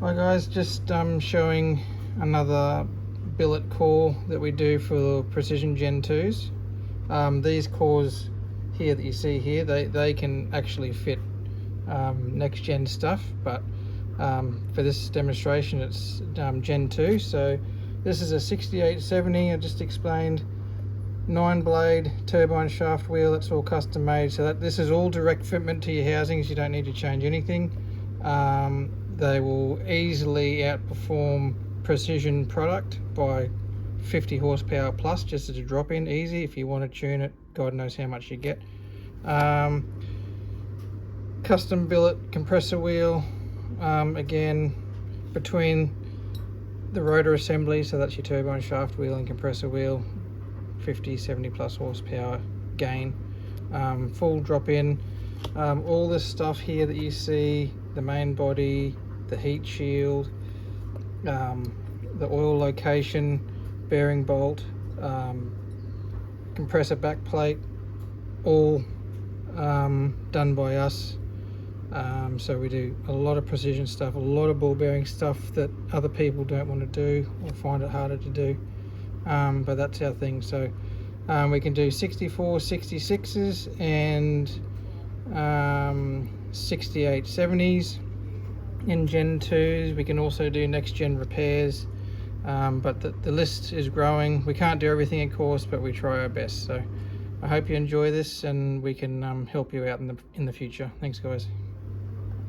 Hi guys, just showing another billet core that we do for the Precision Gen 2s. These cores here that you see here, they can actually fit next gen stuff, but for this demonstration it's Gen 2. So this is a 6870, I just explained, 9-blade turbine shaft wheel. It's all custom made, so that this is all direct fitment to your housings. You don't need to change anything. They will easily outperform Precision product by 50 horsepower plus, just as a drop-in. Easy. If you want to tune it, God knows how much you get. Custom billet compressor wheel, again between the rotor assembly, so that's your turbine shaft wheel and compressor wheel, 50-70 plus horsepower gain. Full drop-in. All this stuff here that you see, the main body, the heat shield, the oil location, bearing bolt, compressor back plate, all done by us. So we do a lot of precision stuff, a lot of ball bearing stuff that other people don't want to do or find it harder to do, but that's our thing. So we can do 64, 66s and 6870s in Gen 2s. We can also do next gen repairs, but the list is growing. We can't do everything, of course, but we try our best. So I hope you enjoy this and we can help you out in the future. Thanks guys.